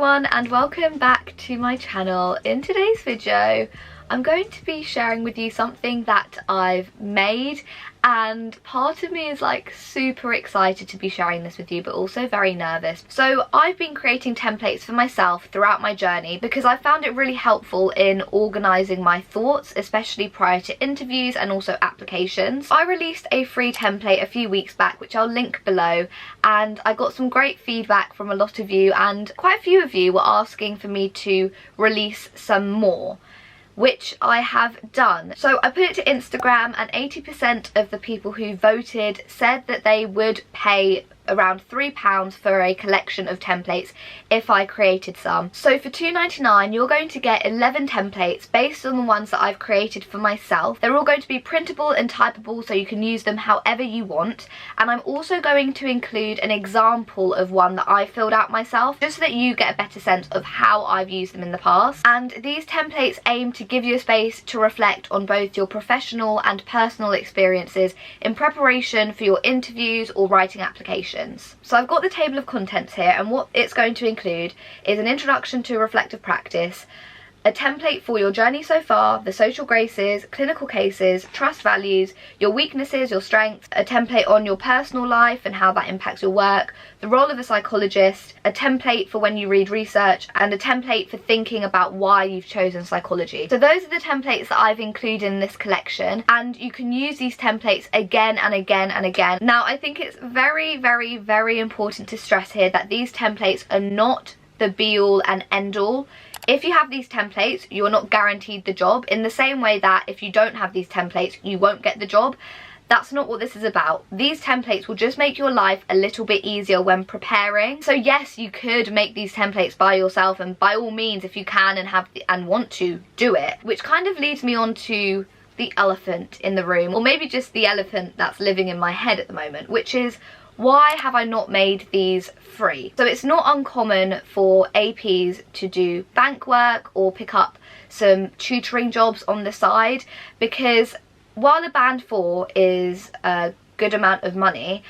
everyone and welcome back to my channel. In today's video I'm going to be sharing with you something that I've made, and part of me is like super excited to be sharing this with you but also very nervous. So I've been creating templates for myself throughout my journey because I found it really helpful in organising my thoughts, especially prior to interviews and also applications. I released a free template a few weeks back which I'll link below, and I got some great feedback from a lot of you, and quite a few of you were asking for me to release some more, which I have done. So I put it to Instagram and 80% of the people who voted said that they would pay around £3 for a collection of templates if I created some. So for £2.99 you're going to get 11 templates based on the ones that I've created for myself. They're all going to be printable and typable so you can use them however you want, and I'm also going to include an example of one that I filled out myself just so that you get a better sense of how I've used them in the past. And these templates aim to give you a space to reflect on both your professional and personal experiences in preparation for your interviews or writing applications. So I've got the table of contents here, and what it's going to include is an introduction to reflective practice, a template for your journey so far, the social graces, clinical cases, trust values, your weaknesses, your strengths, a template on your personal life and how that impacts your work, the role of a psychologist, a template for when you read research, and a template for thinking about why you've chosen psychology. So those are the templates that I've included in this collection, and you can use these templates again and again and again. Now I think it's very, very, very important to stress here that these templates are not the be all and end all. If you have these templates, you are not guaranteed the job, in the same way that if you don't have these templates, you won't get the job. That's not what this is about. These templates will just make your life a little bit easier when preparing. So yes, you could make these templates by yourself, and by all means, if you can and want to, do it. Which kind of leads me on to the elephant in the room, or maybe just the elephant that's living in my head at the moment, which is, why have I not made these free? So it's not uncommon for APs to do bank work or pick up some tutoring jobs on the side, because while a band 4 is a good amount of money,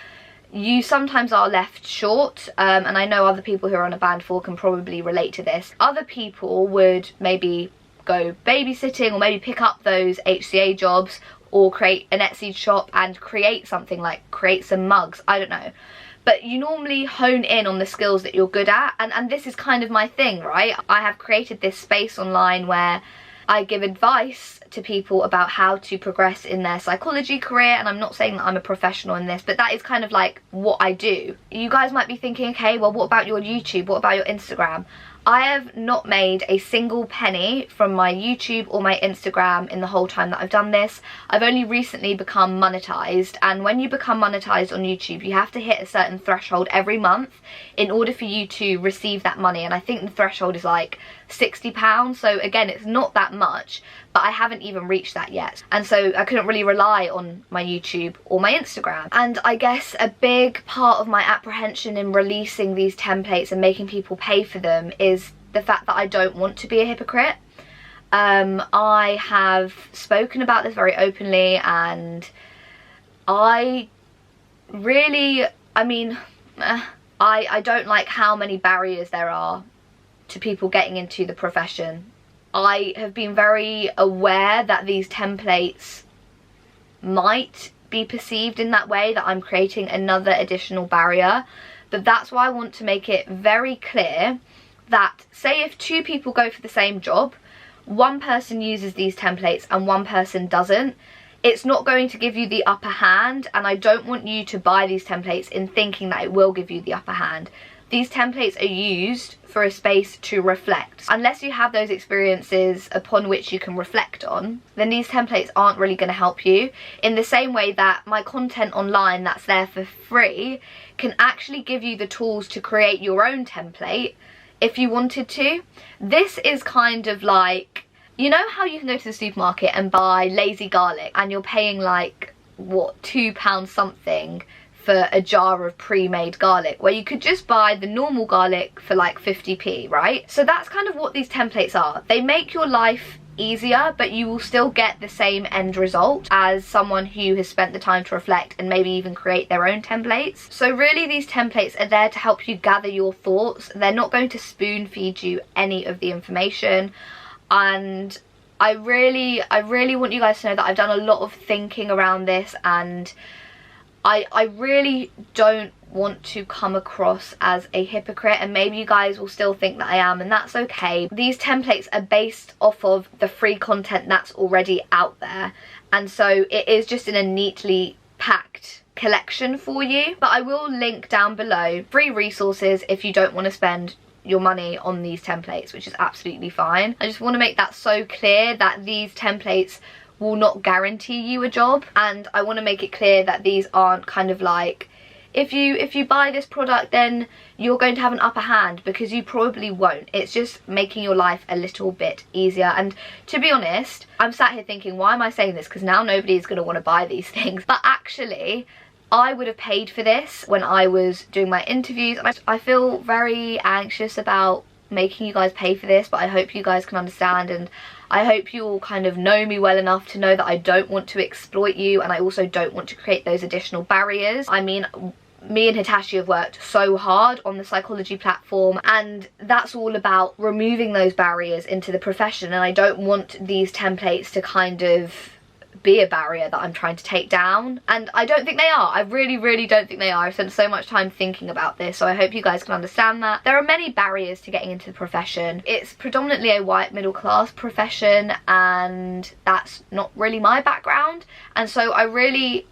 you sometimes are left short, and I know other people who are on a band 4 can probably relate to this. Other people would maybe go babysitting or maybe pick up those HCA jobs, or create an Etsy shop and create something, like create some mugs, I don't know. But you normally hone in on the skills that you're good at, and this is kind of my thing, right? I have created this space online where I give advice to people about how to progress in their psychology career, and I'm not saying that I'm a professional in this, but that is kind of like what I do. You guys might be thinking, okay, well what about your YouTube, what about your Instagram? I have not made a single penny from my YouTube or my Instagram in the whole time that I've done this. I've only recently become monetized, and when you become monetized on YouTube, you have to hit a certain threshold every month in order for you to receive that money, and I think the threshold is like £60. So again, it's not that much, but I haven't even reached that yet, and so I couldn't really rely on my YouTube or my Instagram. And I guess a big part of my apprehension in releasing these templates and making people pay for them is the fact that I don't want to be a hypocrite. I have spoken about this very openly, and I really, I don't like how many barriers there are to people getting into the profession. I have been very aware that these templates might be perceived in that way, that I'm creating another additional barrier, but that's why I want to make it very clear that, say if 2 people go for the same job, one person uses these templates and one person doesn't, it's not going to give you the upper hand, and I don't want you to buy these templates in thinking that it will give you the upper hand. These templates are used for a space to reflect. Unless you have those experiences upon which you can reflect on, then these templates aren't really going to help you. In the same way that my content online that's there for free can actually give you the tools to create your own template if you wanted to. This is kind of like, you know how you can go to the supermarket and buy lazy garlic and you're paying like, what, £2 something for a jar of pre-made garlic, where you could just buy the normal garlic for like 50p, right? So that's kind of what these templates are. They make your life easier, but you will still get the same end result as someone who has spent the time to reflect and maybe even create their own templates. So really these templates are there to help you gather your thoughts. They're not going to spoon feed you any of the information, and I really want you guys to know that I've done a lot of thinking around this, and I really don't want to come across as a hypocrite, and maybe you guys will still think that I am, and that's okay. These templates are based off of the free content that's already out there, and so it is just in a neatly packed collection for you. But I will link down below free resources if you don't want to spend your money on these templates, which is absolutely fine. I just want to make that so clear that these templates will not guarantee you a job, and I want to make it clear that these aren't kind of like, if you buy this product then you're going to have an upper hand, because you probably won't. It's just making your life a little bit easier. And to be honest, I'm sat here thinking, why am I saying this? Because now nobody's going to want to buy these things. But actually, I would have paid for this when I was doing my interviews. I feel very anxious about making you guys pay for this, but I hope you guys can understand, and I hope you all kind of know me well enough to know that I don't want to exploit you, and I also don't want to create those additional barriers. I mean, me and Hitachi have worked so hard on the psychology platform, and that's all about removing those barriers into the profession, and I don't want these templates to kind of be a barrier that I'm trying to take down, and I don't think they are. I really don't think they are. I've spent so much time thinking about this, so I hope you guys can understand that. There are many barriers to getting into the profession. It's predominantly a white middle class profession, and that's not really my background, and so I really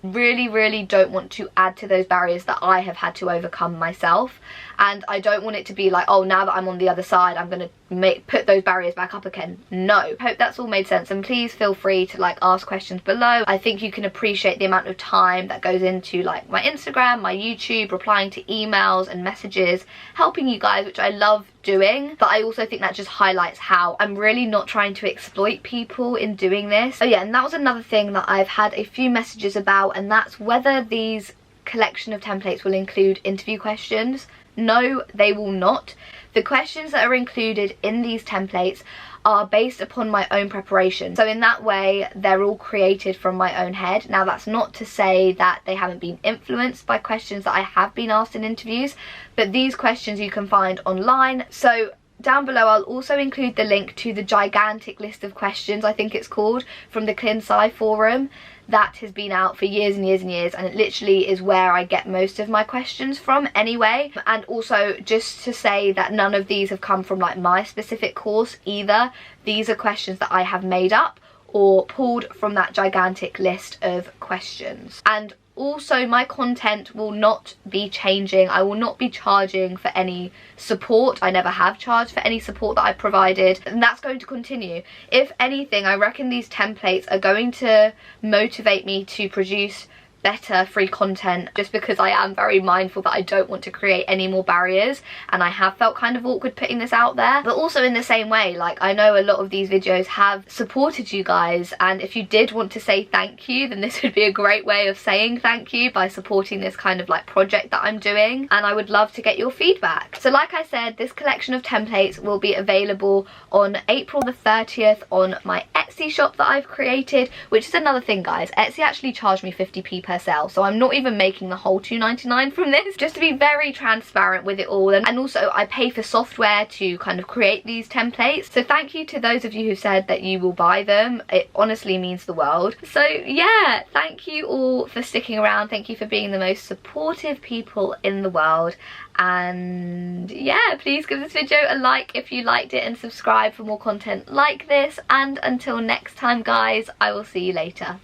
don't want to add to those barriers that I have had to overcome myself. And I don't want it to be like, oh, now that I'm on the other side, I'm going to put those barriers back up again. No. Hope that's all made sense, and please feel free to like ask questions below. I think you can appreciate the amount of time that goes into like my Instagram, my YouTube, replying to emails and messages, helping you guys, which I love doing. But I also think that just highlights how I'm really not trying to exploit people in doing this. Oh yeah, and that was another thing that I've had a few messages about, and that's whether these collection of templates will include interview questions. No, they will not. The questions that are included in these templates are based upon my own preparation. So in that way, they're all created from my own head. Now, that's not to say that they haven't been influenced by questions that I have been asked in interviews, but these questions you can find online. So down below, I'll also include the link to the gigantic list of questions, I think it's called, from the ClinSci forum. That has been out for years and years and years, and it literally is where I get most of my questions from anyway. And also, just to say that none of these have come from like my specific course either. These are questions that I have made up or pulled from that gigantic list of questions. And also, my content will not be changing. I will not be charging for any support. I never have charged for any support that I've provided, and that's going to continue. If anything, I reckon these templates are going to motivate me to produce better free content, just because I am very mindful that I don't want to create any more barriers, and I have felt kind of awkward putting this out there. But also in the same way, like, I know a lot of these videos have supported you guys, and if you did want to say thank you, then this would be a great way of saying thank you by supporting this kind of like project that I'm doing, and I would love to get your feedback. So like I said, this collection of templates will be available on April the 30th on my Etsy shop that I've created, which is another thing, guys. Etsy actually charged me 50p per sale, so I'm not even making the whole $2.99 from this, just to be very transparent with it all. And also, I pay for software to kind of create these templates, so thank you to those of you who said that you will buy them. It honestly means the world. So yeah, thank you all for sticking around. Thank you for being the most supportive people in the world, and yeah, please give this video a like if you liked it, and subscribe for more content like this. And until next time, guys, I will see you later.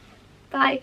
Bye.